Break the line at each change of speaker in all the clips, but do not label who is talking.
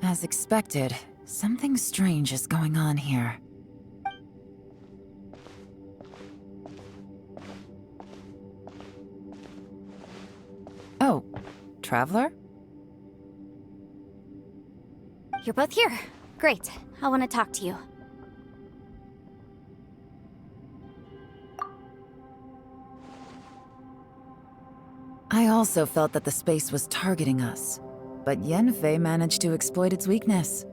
As expected, something strange is going on here. Oh, Traveler?
You're both here. Great. I want to talk to you.
I also felt that the space was targeting us, but Yenfei managed to exploit its weakness.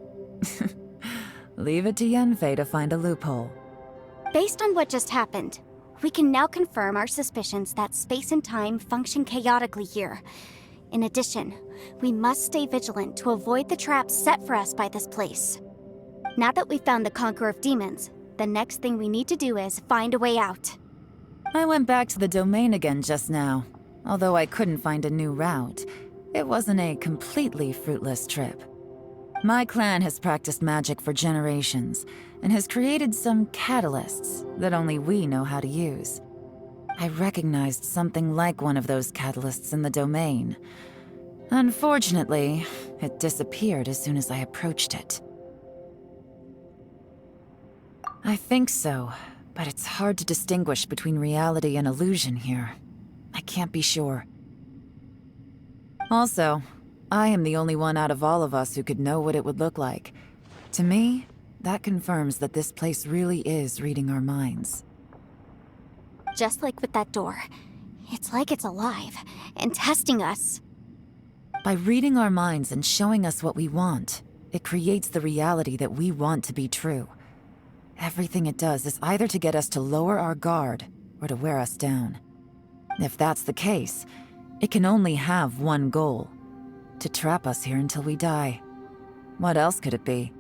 Leave it to Yenfei to find a loophole.
Based on what just happened, we can now confirm our suspicions that space and time function chaotically here. In addition, we must stay vigilant to avoid the traps set for us by this place. Now that we've found the Conqueror of Demons, the next thing we need to do is find a way out.
I went back to the domain again just now. Although I couldn't find a new route, it wasn't a completely fruitless trip. My clan has practiced magic for generations, and has created some catalysts that only we know how to use. I recognized something like one of those catalysts in the domain. Unfortunately, it disappeared as soon as I approached it. I think so, but it's hard to distinguish between reality and illusion here. I can't be sure. Also, I am the only one out of all of us who could know what it would look like. To me, that confirms that this place really is reading our minds.
Just like with that door. It's like it's alive, and testing us.
By reading our minds and showing us what we want, it creates the reality that we want to be true. Everything it does is either to get us to lower our guard, or to wear us down. If that's the case, it can only have one goal: to trap us here until we die. What else could it be?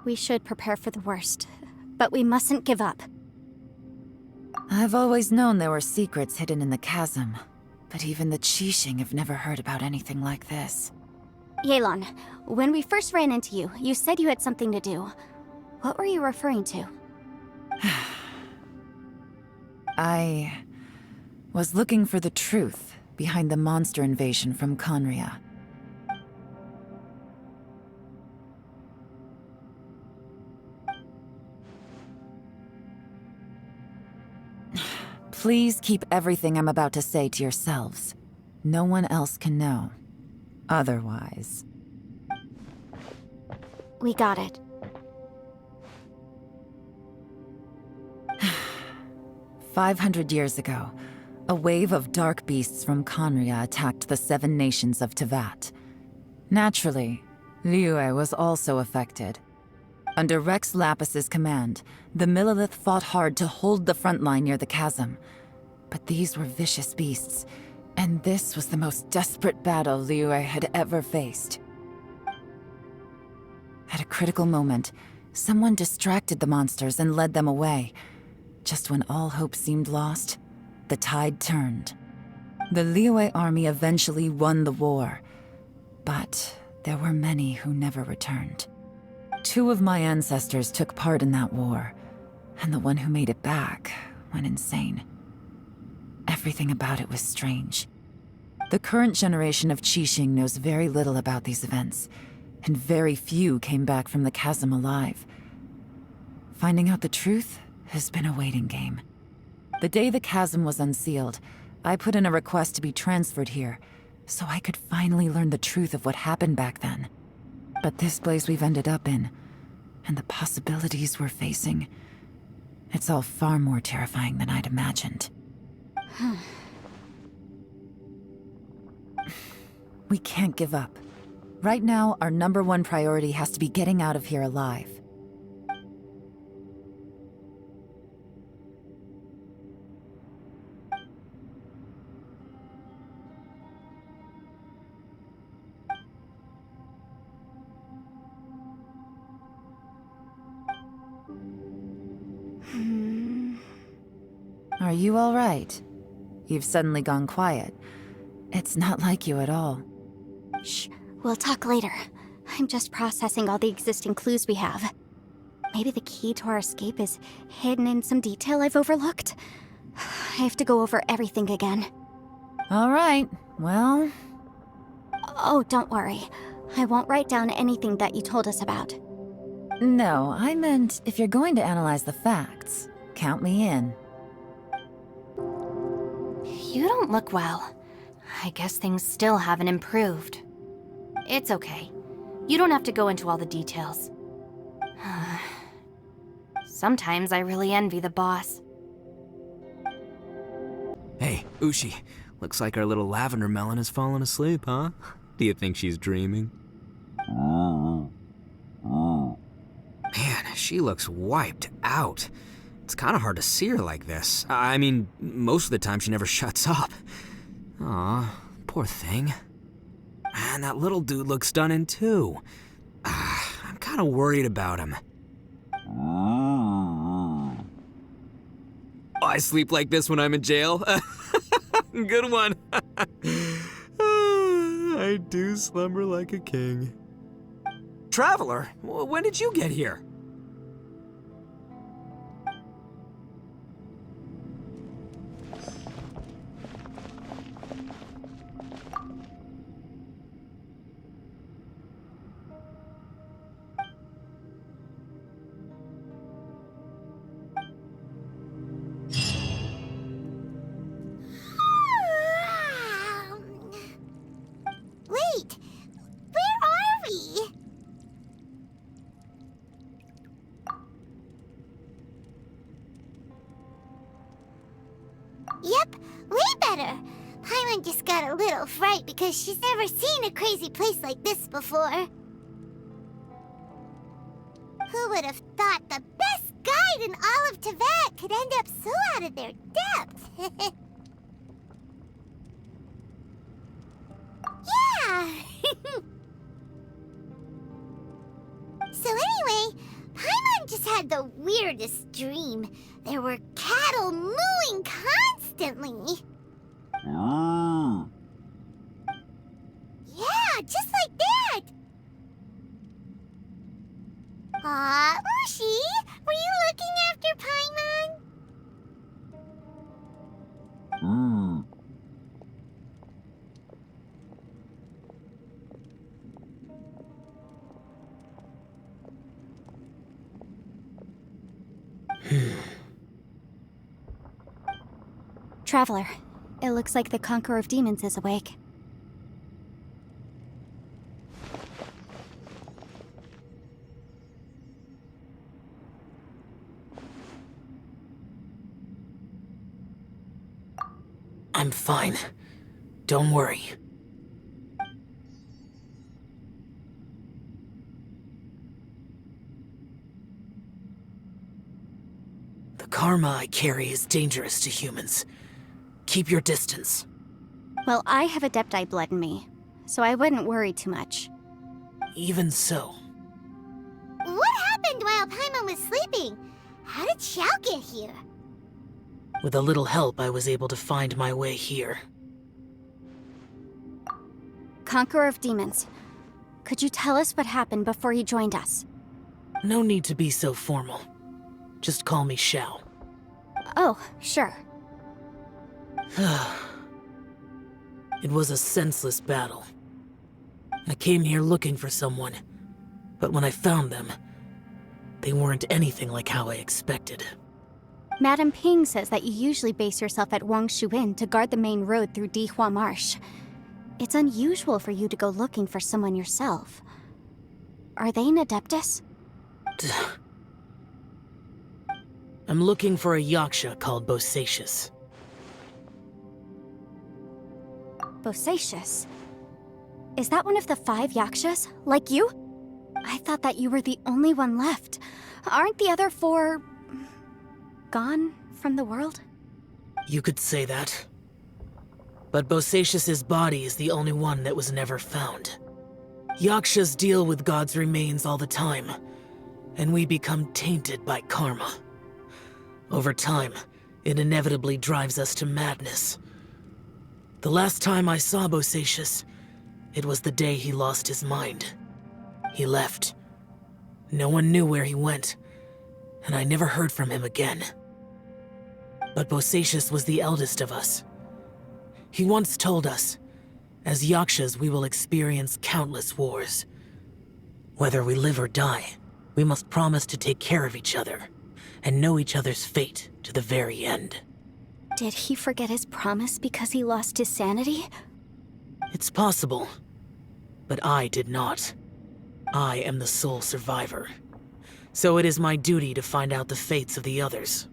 We should prepare for the worst, but we mustn't give up.
I've always known there were secrets hidden in the chasm, but even the Qixing have never heard about anything like this.
Yelan, when we first ran into you, you said you had something to do. What were you referring to?
I was looking for the truth behind the monster invasion from Conria. Please keep everything I'm about to say to yourselves. No one else can know. Otherwise...
We got it.
500 years ago, a wave of dark beasts from Conria attacked the 7 nations of Tevat. Naturally, Liyue was also affected. Under Rex Lapis's command, the Millelith fought hard to hold the front line near the chasm. But these were vicious beasts, and this was the most desperate battle Liyue had ever faced. At a critical moment, someone distracted the monsters and led them away. Just when all hope seemed lost, the tide turned. The Liyue army eventually won the war, but there were many who never returned. 2 of my ancestors took part in that war, and the one who made it back went insane. Everything about it was strange. The current generation of Qixing knows very little about these events, and very few came back from the chasm alive. Finding out the truth has been a waiting game. The day the chasm was unsealed, I put in a request to be transferred here, so I could finally learn the truth of what happened back then. But this place we've ended up in, and the possibilities we're facing, it's all far more terrifying than I'd imagined. We can't give up. Right now, our #1 priority has to be getting out of here alive. Are you all right? You've suddenly gone quiet. It's not like you at all.
Shh, we'll talk later. I'm just processing all the existing clues we have. Maybe the key to our escape is hidden in some detail I've overlooked. I have to go over everything again.
All right, well...
Oh, don't worry. I won't write down anything that you told us about.
No, I meant if you're going to analyze the facts, count me in.
You don't look well. I guess things still haven't improved. It's okay. You don't have to go into all the details. Sometimes I really envy the boss.
Hey, Ushi. Looks like our little lavender melon has fallen asleep, huh? Do you think she's dreaming? Man, she looks wiped out. It's kind of hard to see her like this. I mean, most of the time she never shuts up. Aw, poor thing. Man, that little dude looks stunning too. I'm kind of worried about him. I sleep like this when I'm in jail. Good one. I do slumber like a king. Traveler, when did you get here?
Wait! Where are we? Yep, way better. Paimon just got a little fright because she's never seen a crazy place like this before. Who would have thought the best guide in all of Tibet could end up so out of their depth? Yeah! So anyway, Paimon just had the weirdest dream. There were cattle mooing constantly. Yeah, just like that. Aw, Ushi, were you looking after Paimon? Traveler, it looks like the Conqueror of Demons is awake.
I'm fine. Don't worry. The karma I carry is dangerous to humans. Keep your distance.
Well, I have Adepti blood in me, so I wouldn't worry too much.
Even so.
What happened while Paimon was sleeping? How did Xiao get here?
With a little help, I was able to find my way here.
Conqueror of Demons, could you tell us what happened before you joined us?
No need to be so formal. Just call me Xiao.
Oh, sure.
It was a senseless battle. I came here looking for someone, but when I found them, they weren't anything like how I expected.
Madame Ping says that you usually base yourself at Wangshu Inn to guard the main road through Dihua Marsh. It's unusual for you to go looking for someone yourself. Are they an Adeptus?
I'm looking for a Yaksha called Bosacius.
Bosacius? Is that one of the 5 Yakshas, like you? I thought that you were the only one left. Aren't the other 4... gone from the world?
You could say that. But Bosacius's body is the only one that was never found. Yakshas deal with God's remains all the time, and we become tainted by karma. Over time, it inevitably drives us to madness. The last time I saw Bosacius, it was the day he lost his mind. He left. No one knew where he went, and I never heard from him again. But Bosacius was the eldest of us. He once told us, As Yakshas, we will experience countless wars. Whether we live or die, we must promise to take care of each other and know each other's fate to the very end.
Did he forget his promise because he lost his sanity?
It's possible, but I did not. I am the sole survivor. So it is my duty to find out the fates of the others.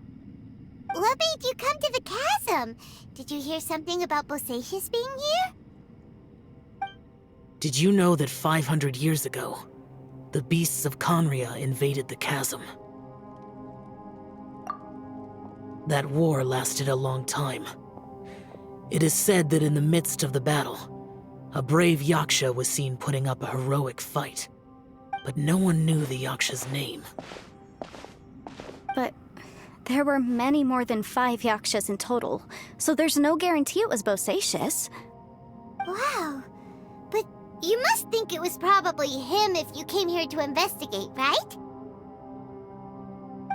What made you come to the chasm? Did you hear something about Bosacius being here?
Did you know that 500 years ago, the beasts of Conria invaded the chasm? That war lasted a long time. It is said that in the midst of the battle, a brave Yaksha was seen putting up a heroic fight. But no one knew the Yaksha's name.
But there were many more than 5 Yakshas in total, so there's no guarantee it was Bosacius.
Wow. But you must think it was probably him if you came here to investigate, right?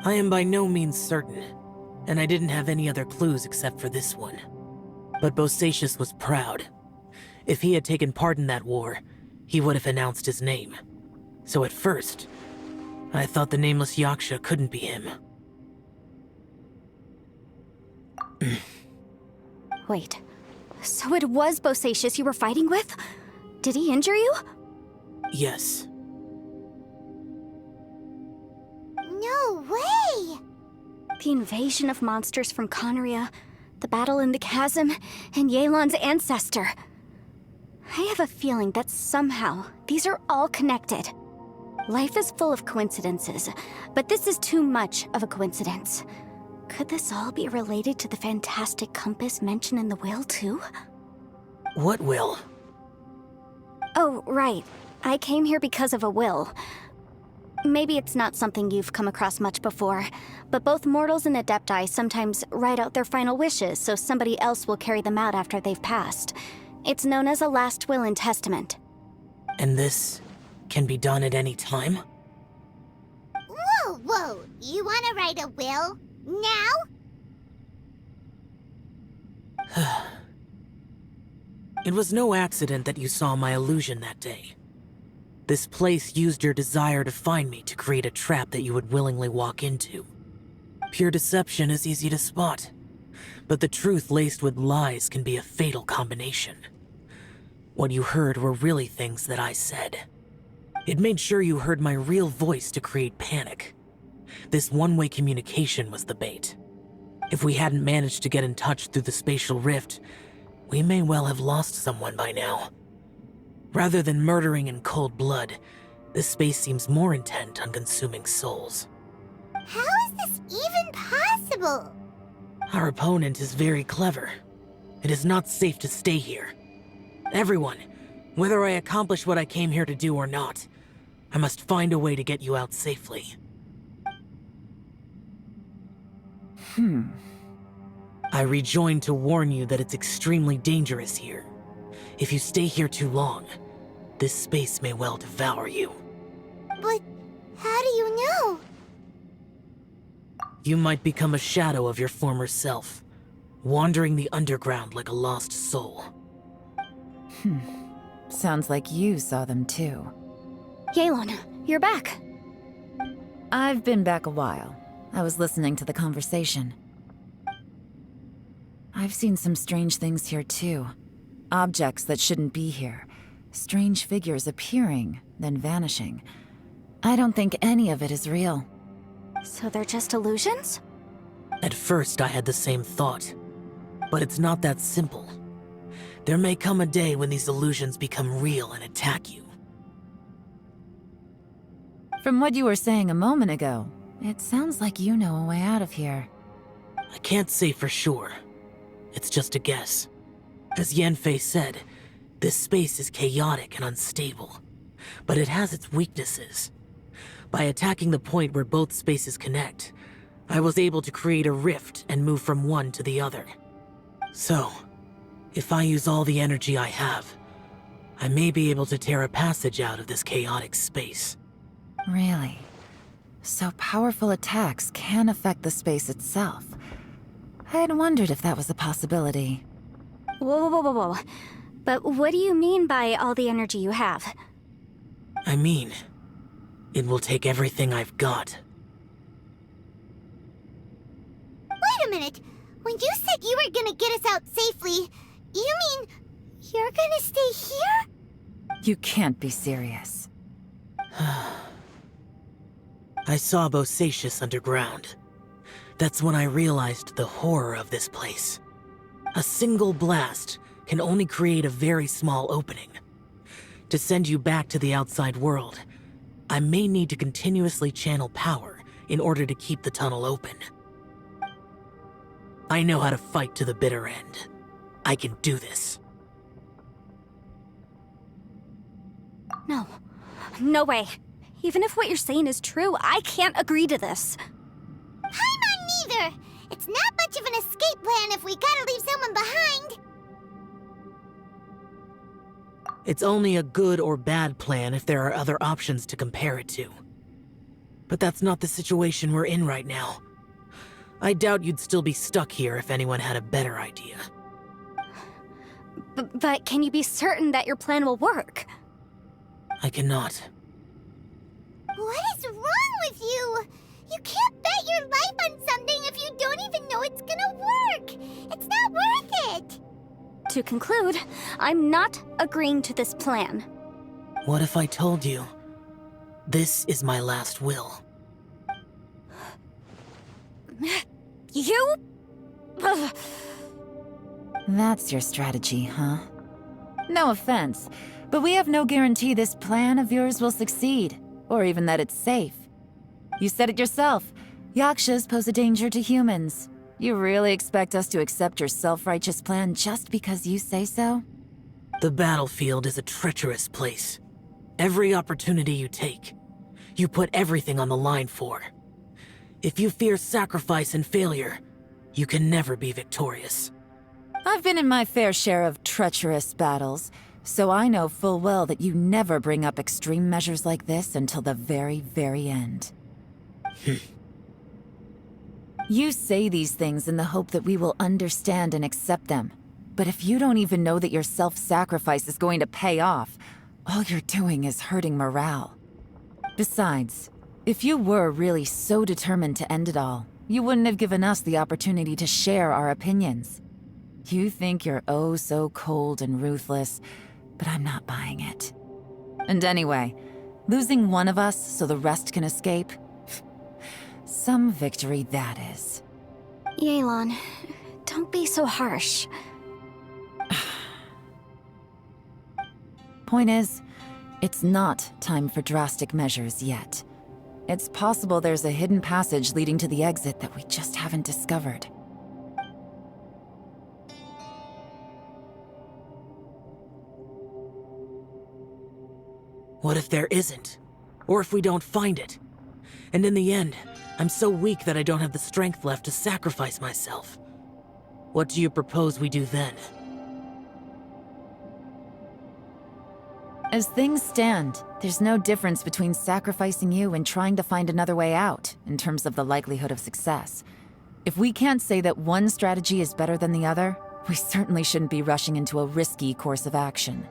I am by no means certain, and I didn't have any other clues except for this one. But Bosacius was proud. If he had taken part in that war, he would have announced his name. So at first, I thought the nameless Yaksha couldn't be him.
Wait, so it was Bosacius you were fighting with? Did he injure you?
Yes.
No way!
The invasion of monsters from Conria, the battle in the chasm, and Yelan's ancestor. I have a feeling that somehow these are all connected. Life is full of coincidences, but this is too much of a coincidence. Could this all be related to the fantastic compass mentioned in the will, too?
What will?
Oh, right. I came here because of a will. Maybe it's not something you've come across much before, but both mortals and adepti sometimes write out their final wishes so somebody else will carry them out after they've passed. It's known as a last will and testament.
And this can be done at any time?
Whoa! You want to write a will? Now?
It was no accident that you saw my illusion that day. This place used your desire to find me to create a trap that you would willingly walk into. Pure deception is easy to spot, but the truth laced with lies can be a fatal combination. What you heard were really things that I said. It made sure you heard my real voice to create panic. This one-way communication was the bait. If we hadn't managed to get in touch through the spatial rift, we may well have lost someone by now. Rather than murdering in cold blood, this space seems more intent on consuming souls.
How is this even possible?
Our opponent is very clever. It is not safe to stay here. Everyone, whether I accomplish what I came here to do or not, I must find a way to get you out safely. I rejoined to warn you that it's extremely dangerous here. If you stay here too long, this space may well devour you.
But how do you know?
You might become a shadow of your former self, wandering the underground like a lost soul.
Sounds like you saw them too.
Yelan, you're back.
I've been back a while. I was listening to the conversation. I've seen some strange things here too. Objects that shouldn't be here. Strange figures appearing, then vanishing. I don't think any of it is real.
So they're just illusions?
At first, I had the same thought. But it's not that simple. There may come a day when these illusions become real and attack you.
From what you were saying a moment ago, it sounds like you know a way out of here.
I can't say for sure. It's just a guess. As Yanfei said, this space is chaotic and unstable, but it has its weaknesses. By attacking the point where both spaces connect, I was able to create a rift and move from one to the other. So, if I use all the energy I have, I may be able to tear a passage out of this chaotic space.
Really? So powerful attacks can affect the space itself. I had wondered if that was a possibility.
Whoa. But what do you mean by all the energy you have?
I mean, it will take everything I've got.
Wait a minute. When you said you were gonna get us out safely, you mean you're gonna stay here?
You can't be serious.
I saw Bosacius underground. That's when I realized the horror of this place. A single blast can only create a very small opening. To send you back to the outside world, I may need to continuously channel power in order to keep the tunnel open. I know how to fight to the bitter end. I can do this.
No. No way. Even if what you're saying is true, I can't agree to this.
I'm not neither. It's not much of an escape plan if we gotta leave someone behind.
It's only a good or bad plan if there are other options to compare it to. But that's not the situation we're in right now. I doubt you'd still be stuck here if anyone had a better idea.
But can you be certain that your plan will work?
I cannot.
What is wrong with you? You can't bet your life on something if you don't even know it's gonna work. It's not worth it.
To conclude, I'm not agreeing to this plan.
What if I told you, this is my last will?
You? Ugh.
That's your strategy, huh? No offense, but we have no guarantee this plan of yours will succeed, or even that it's safe. You said it yourself. Yakshas pose a danger to humans. You really expect us to accept your self-righteous plan just because you say so?
The battlefield is a treacherous place. Every opportunity you take, you put everything on the line for. If you fear sacrifice and failure, you can never be victorious.
I've been in my fair share of treacherous battles, so I know full well that you never bring up extreme measures like this until the very, very end. You say these things in the hope that we will understand and accept them. But if you don't even know that your self-sacrifice is going to pay off, all you're doing is hurting morale. Besides, if you were really so determined to end it all, you wouldn't have given us the opportunity to share our opinions. You think you're oh so cold and ruthless, but I'm not buying it. And anyway, losing one of us so the rest can escape? Some victory that is.
Yelan, don't be so harsh.
Point is, it's not time for drastic measures yet. It's possible there's a hidden passage leading to the exit that we just haven't discovered.
What if there isn't? Or if we don't find it? And in the end, I'm so weak that I don't have the strength left to sacrifice myself. What do you propose we do then?
As things stand, there's no difference between sacrificing you and trying to find another way out, in terms of the likelihood of success. If we can't say that one strategy is better than the other, we certainly shouldn't be rushing into a risky course of action.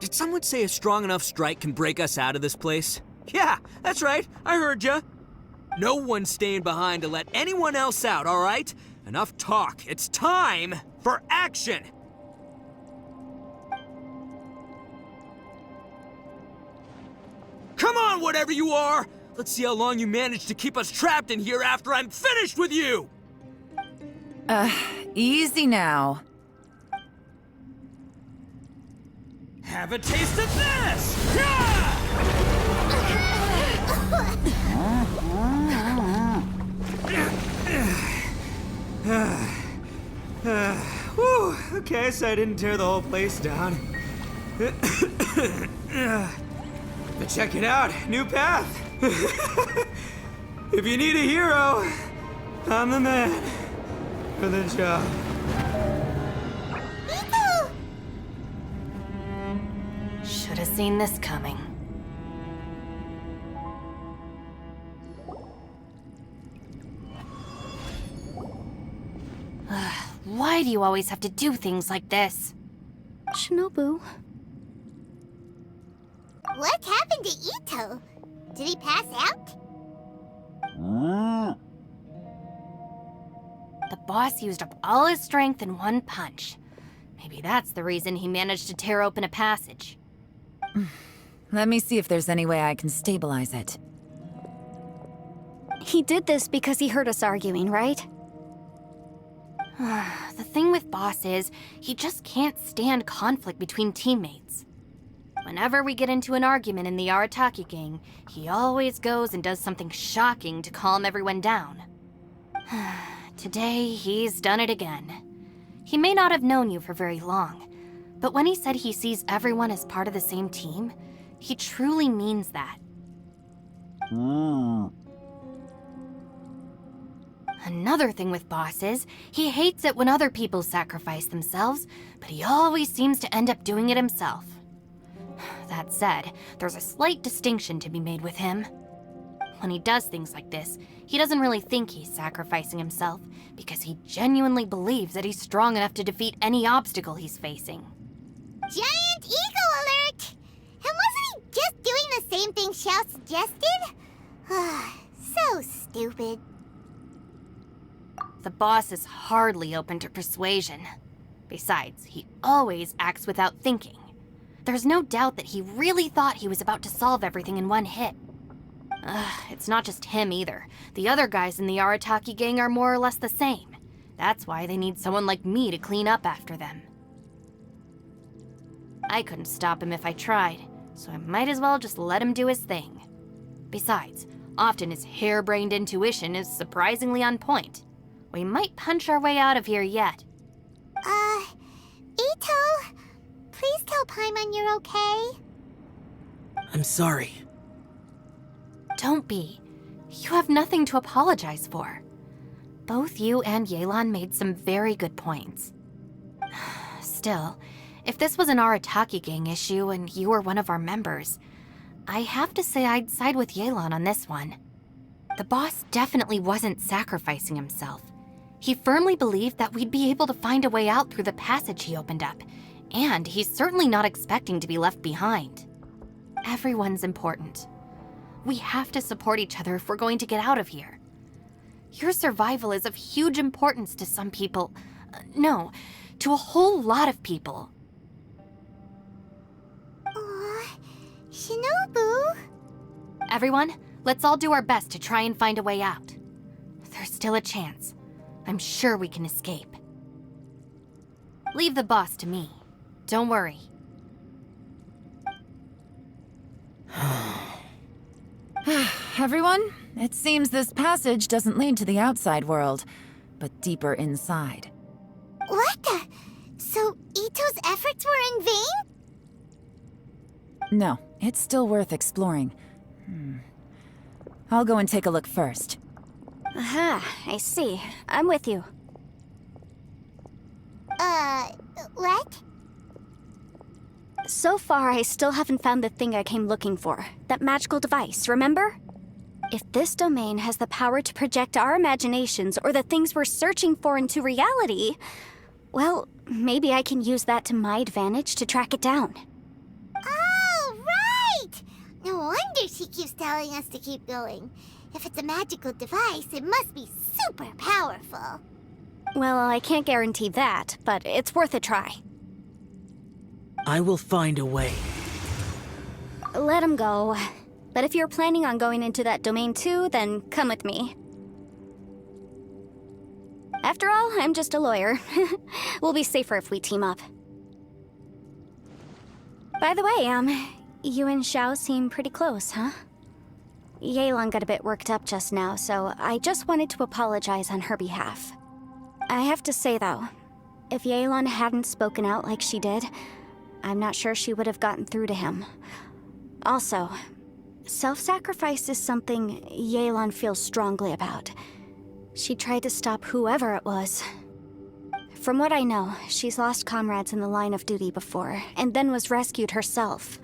Did someone say a strong enough strike can break us out of this place? Yeah, that's right. I heard ya. No one's staying behind to let anyone else out, all right? Enough talk. It's time for action! Come on, whatever you are! Let's see how long you manage to keep us trapped in here after I'm finished with you!
Easy now.
Have a taste of this! Whew, okay, so I didn't tear the whole place down. But check it out, new path. If you need a hero, I'm the man for the job.
Should have seen this coming. Why do you always have to do things like this?
Shinobu.
What happened to Ito? Did he pass out?
The boss used up all his strength in one punch. Maybe that's the reason he managed to tear open a passage.
Let me see if there's any way I can stabilize it.
He did this because he heard us arguing, right?
The thing with Boss is, he just can't stand conflict between teammates. Whenever we get into an argument in the Arataki gang, he always goes and does something shocking to calm everyone down. Today, he's done it again. He may not have known you for very long, but when he said he sees everyone as part of the same team, he truly means that. Another thing with Boss is, he hates it when other people sacrifice themselves, but he always seems to end up doing it himself. That said, there's a slight distinction to be made with him. When he does things like this, he doesn't really think he's sacrificing himself, because he genuinely believes that he's strong enough to defeat any obstacle he's facing.
Giant eagle alert! And wasn't he just doing the same thing Xiao suggested? So stupid.
The boss is hardly open to persuasion. Besides, he always acts without thinking. There's no doubt that he really thought he was about to solve everything in one hit. It's not just him either. The other guys in the Arataki gang are more or less the same. That's why they need someone like me to clean up after them. I couldn't stop him if I tried, so I might as well just let him do his thing. Besides, often his harebrained intuition is surprisingly on point. We might punch our way out of here yet.
Ito, please tell Paimon you're okay.
I'm sorry.
Don't be. You have nothing to apologize for. Both you and Yelan made some very good points. Still, if this was an Arataki gang issue and you were one of our members, I have to say I'd side with Yelan on this one. The boss definitely wasn't sacrificing himself. He firmly believed that we'd be able to find a way out through the passage he opened up, and he's certainly not expecting to be left behind. Everyone's important. We have to support each other if we're going to get out of here. Your survival is of huge importance to some people. No, to a whole lot of people.
Aw, Shinobu.
Everyone, let's all do our best to try and find a way out. There's still a chance. I'm sure we can escape. Leave the boss to me. Don't worry.
Everyone, it seems this passage doesn't lead to the outside world, but deeper inside.
What the? So Ito's efforts were in vain?
No, it's still worth exploring. I'll go and take a look first.
Aha, I see. I'm with you.
What?
So far, I still haven't found the thing I came looking for. That magical device, remember? If this domain has the power to project our imaginations or the things we're searching for into reality, well, maybe I can use that to my advantage to track it down.
Oh, right! No wonder she keeps telling us to keep going. If it's a magical device, it must be super powerful.
Well, I can't guarantee that, but it's worth a try.
I will find a way.
Let him go. But if you're planning on going into that domain too, then come with me. After all, I'm just a lawyer. We'll be safer if we team up. By the way, you and Xiao seem pretty close, huh? Yelan got a bit worked up just now, so I just wanted to apologize on her behalf. I have to say, though, if Yelan hadn't spoken out like she did, I'm not sure she would have gotten through to him. Also, self-sacrifice is something Yelan feels strongly about. She tried to stop whoever it was. From what I know, she's lost comrades in the line of duty before, and then was rescued herself.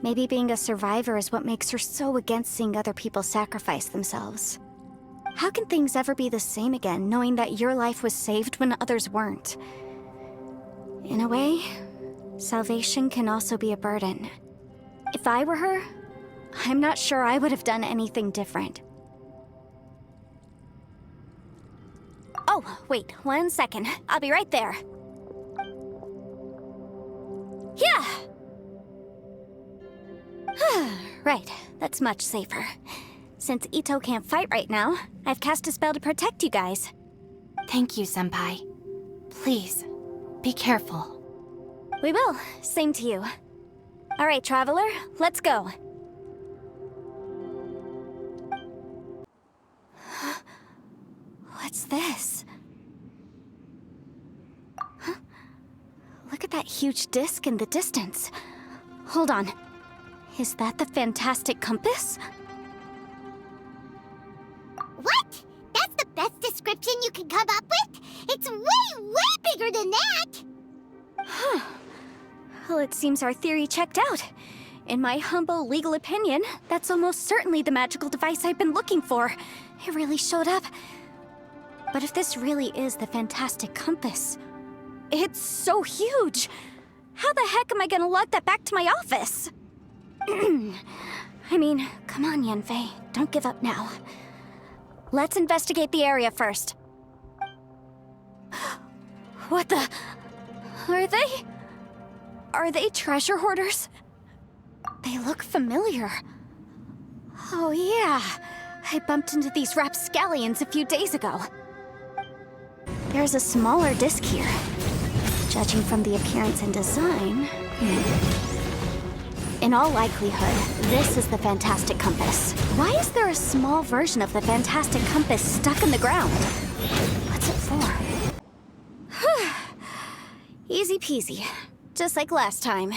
Maybe being a survivor is what makes her so against seeing other people sacrifice themselves. How can things ever be the same again, knowing that your life was saved when others weren't? In a way, salvation can also be a burden. If I were her, I'm not sure I would have done anything different. Oh, wait, 1 second. I'll be right there. Yeah! Right, that's much safer. Since Ito can't fight right now, I've cast a spell to protect you guys.
Thank you, Senpai. Please, be careful.
We will. Same to you. All right, Traveler, let's go. What's this? Huh? Look at that huge disc in the distance. Hold on. Is that the fantastic compass?
What? That's the best description you can come up with? It's way, way bigger than that!
Huh. Well, it seems our theory checked out. In my humble legal opinion, that's almost certainly the magical device I've been looking for. It really showed up. But if this really is the fantastic compass, it's so huge! How the heck am I gonna lug that back to my office? I mean, come on, Yanfei. Don't give up now. Let's investigate the area first. What the... Are they treasure hoarders? They look familiar. Oh yeah, I bumped into these rapscallions a few days ago. There's a smaller disc here. Judging from the appearance and design... In all likelihood, this is the fantastic compass. Why is there a small version of the fantastic compass stuck in the ground? What's it for? Easy peasy. Just like last time.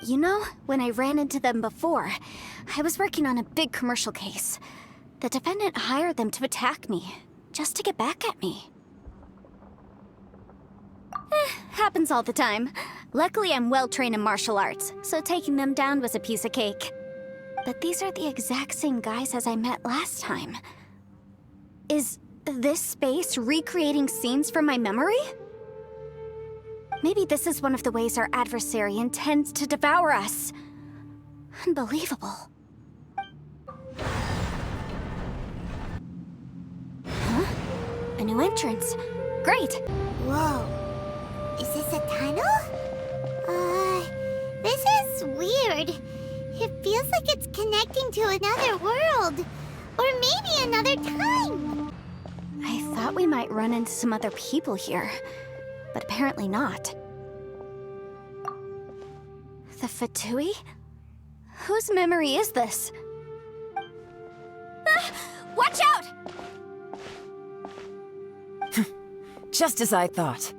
You know, when I ran into them before, I was working on a big commercial case. The defendant hired them to attack me, just to get back at me. Happens all the time. Luckily, I'm well-trained in martial arts, so taking them down was a piece of cake. But these are the exact same guys as I met last time. Is this space recreating scenes from my memory? Maybe this is one of the ways our adversary intends to devour us. Unbelievable. Huh? A new entrance. Great!
Whoa. Is this a tunnel? This is weird. It feels like it's connecting to another world. Or maybe another time.
I thought we might run into some other people here, but apparently not. The Fatui? Whose memory is this? Ah! Watch out!
Just as I thought.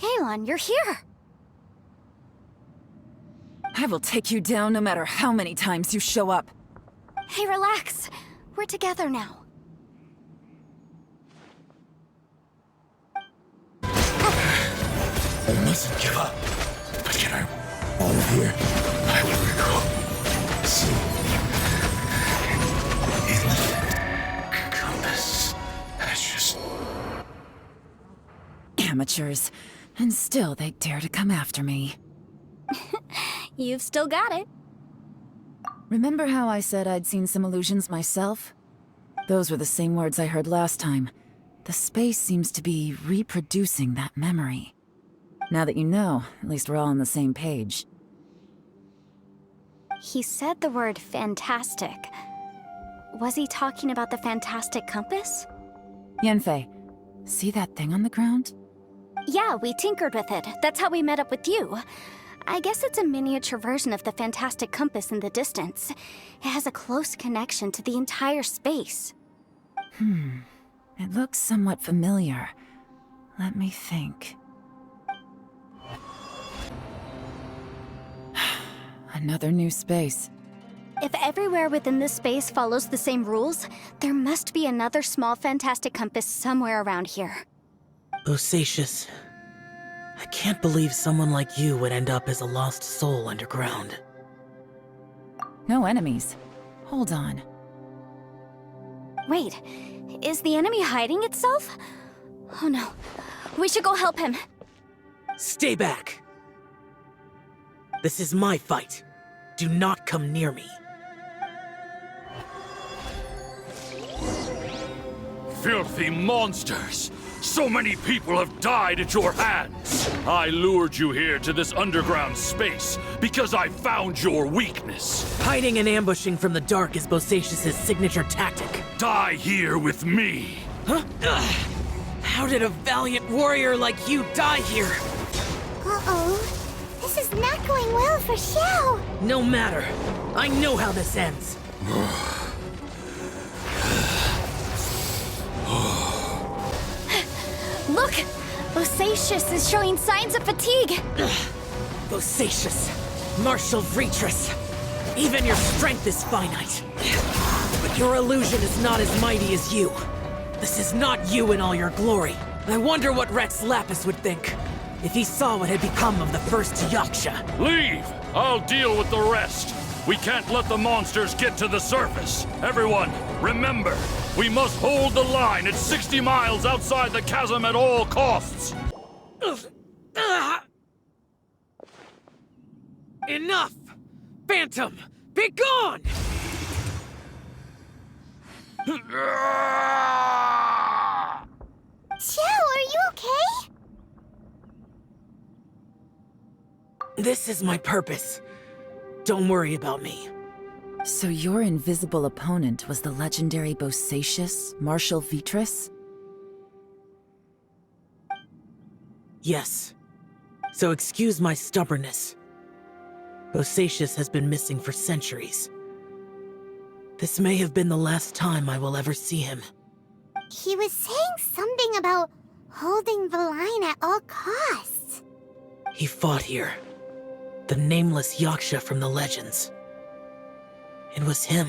Yelan, you're here!
I will take you down no matter how many times you show up.
Hey, relax. We're together now.
I mustn't give up. But can I all here? I will recall. See. In the compass has just...
Amateurs. And still they dare to come after me.
You've still got it.
Remember how I said I'd seen some illusions myself? Those were the same words I heard last time. The space seems to be reproducing that memory. Now that you know, at least we're all on the same page.
He said the word fantastic. Was he talking about the fantastic compass?
Yanfei, see that thing on the ground?
Yeah, we tinkered with it. That's how we met up with you. I guess it's a miniature version of the fantastic compass in the distance. It has a close connection to the entire space.
It looks somewhat familiar. Let me think. Another new space.
If everywhere within this space follows the same rules, there must be another small fantastic compass somewhere around here.
Bosacious. I can't believe someone like you would end up as a lost soul underground.
No enemies. Hold on.
Wait, is the enemy hiding itself? Oh no, we should go help him.
Stay back. This is my fight. Do not come near me.
Filthy monsters! So many people have died at your hands! I lured you here to this underground space because I found your weakness.
Hiding and ambushing from the dark is Bosacius' signature tactic.
Die here with me!
Huh? Ugh. How did a valiant warrior like you die here?
Uh-oh. This is not going well for Xiao.
No matter. I know how this ends.
Look! Bosacius is showing signs of fatigue!
Bosacius, martial Vitris. Even your strength is finite. But your illusion is not as mighty as you. This is not you in all your glory. I wonder what Rex Lapis would think if he saw what had become of the first Yaksha.
Leave! I'll deal with the rest. We can't let the monsters get to the surface. Everyone, remember, we must hold the line at 60 miles outside the chasm at all costs.
Enough! Phantom, be gone!
Xiao, are you okay?
This is my purpose. Don't worry about me.
So your invisible opponent was the legendary Bosacius, Martial Vitris?
Yes. So excuse my stubbornness. Bosacius has been missing for centuries. This may have been the last time I will ever see him.
He was saying something about holding the line at all costs.
He fought here. The nameless Yaksha from the legends. It was him.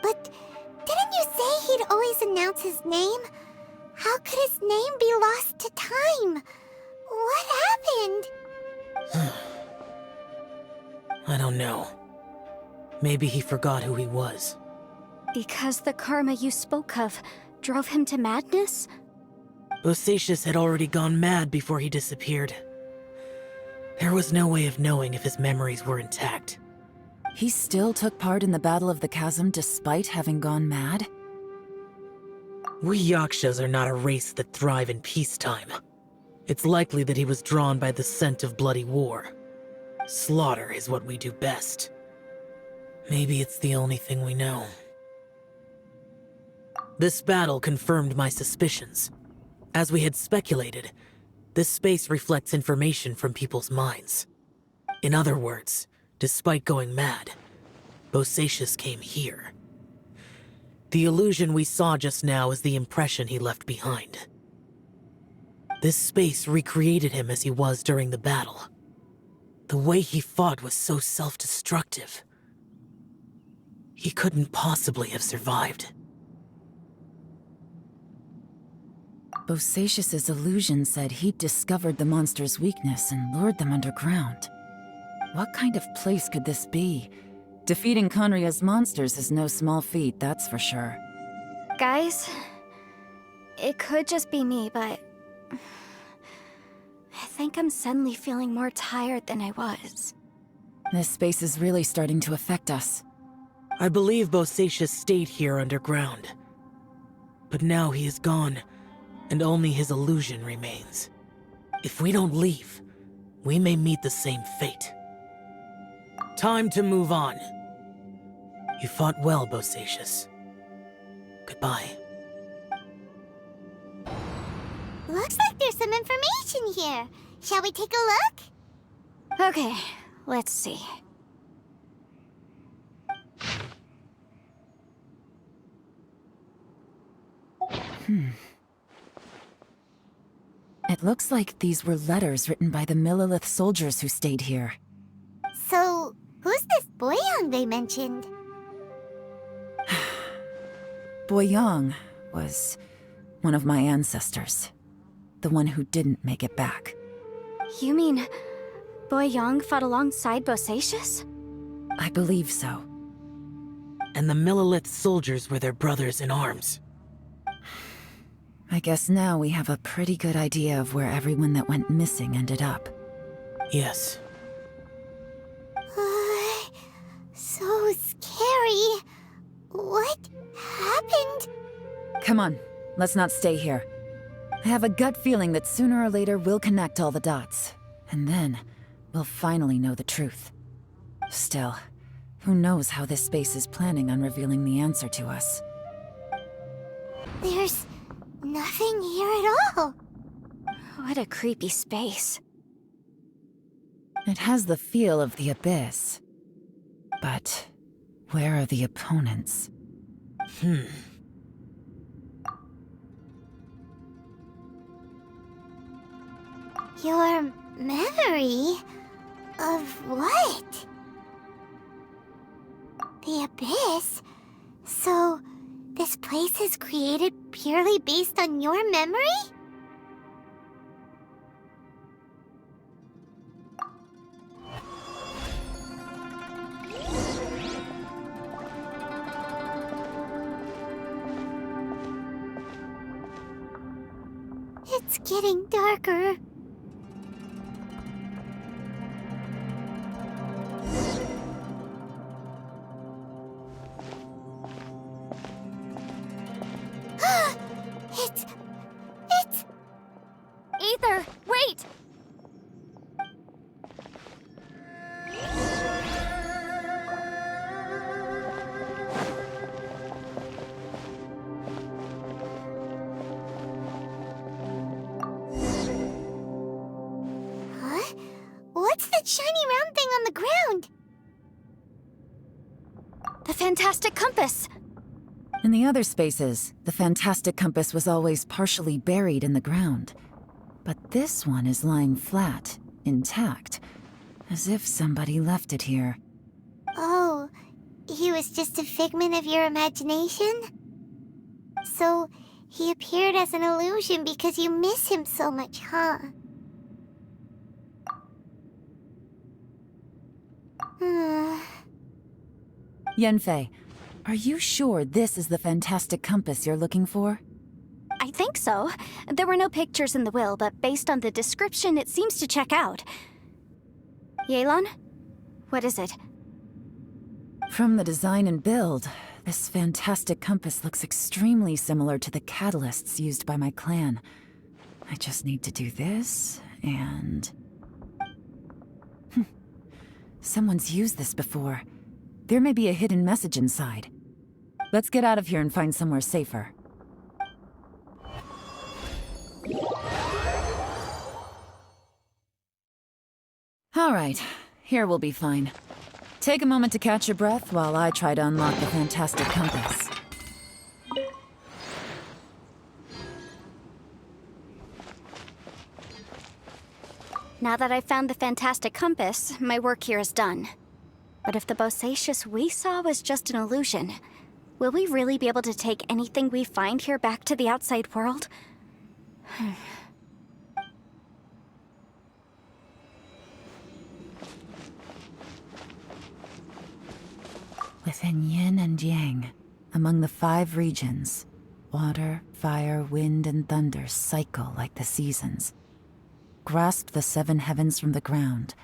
But didn't you say he'd always announce his name? How could his name be lost to time? What happened?
I don't know. Maybe he forgot who he was.
Because the karma you spoke of drove him to madness?
Bosacius had already gone mad before he disappeared. There was no way of knowing if his memories were intact.
He still took part in the Battle of the Chasm despite having gone mad?
We Yakshas are not a race that thrive in peacetime. It's likely that he was drawn by the scent of bloody war. Slaughter is what we do best. Maybe it's the only thing we know. This battle confirmed my suspicions. As we had speculated, this space reflects information from people's minds. In other words, despite going mad, Bosacius came here. The illusion we saw just now is the impression he left behind. This space recreated him as he was during the battle. The way he fought was so self-destructive. He couldn't possibly have survived.
Bosacius's illusion said he'd discovered the monster's weakness and lured them underground. What kind of place could this be? Defeating Conria's monsters is no small feat, that's for sure.
Guys, it could just be me, but I think I'm suddenly feeling more tired than I was.
This space is really starting to affect us.
I believe Bosacius stayed here underground. But now he is gone, and only his illusion remains. If we don't leave, we may meet the same fate. Time to move on. You fought well, Bosacius. Goodbye.
Looks like there's some information here. Shall we take a look?
Okay, let's see.
It looks like these were letters written by the Millilith soldiers who stayed here.
So, who's this Boyang they mentioned?
Boyang was one of my ancestors. The one who didn't make it back.
You mean Boyang fought alongside Bosacius?
I believe so.
And the Millilith soldiers were their brothers in arms.
I guess now we have a pretty good idea of where everyone that went missing ended up.
Yes.
So scary. What happened?
Come on, let's not stay here. I have a gut feeling that sooner or later we'll connect all the dots. And then, we'll finally know the truth. Still, who knows how this space is planning on revealing the answer to us.
There's nothing here at all.
What a creepy space.
It has the feel of the Abyss. But where are the opponents?
Your memory of what? The Abyss? So, this place is created purely based on your memory? It's getting darker. It's...
Aether, wait!
Huh? What's that shiny round thing on the ground?
The fantastic compass!
In the other spaces, the fantastic compass was always partially buried in the ground. But this one is lying flat, intact, as if somebody left it here.
Oh, he was just a figment of your imagination? So, he appeared as an illusion because you miss him so much, huh?
Yanfei, are you sure this is the fantastic compass you're looking for?
I think so. There were no pictures in the will, but based on the description, it seems to check out. Yelan? What is it?
From the design and build, this fantastic compass looks extremely similar to the catalysts used by my clan. I just need to do this, and... Someone's used this before. There may be a hidden message inside. Let's get out of here and find somewhere safer. All right, here we'll be fine. Take a moment to catch your breath while I try to unlock the fantastic compass.
Now that I've found the fantastic compass, my work here is done. But if the Bosacious we saw was just an illusion, will we really be able to take anything we find here back to the outside world?
Within yin and yang, among the 5 regions, water, fire, wind, and thunder cycle like the seasons. Grasp the 7 heavens from the ground.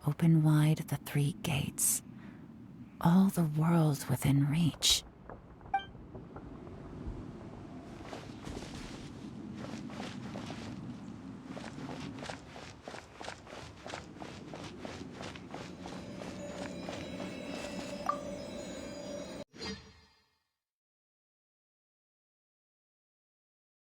Open wide the 3 gates. All the world within reach.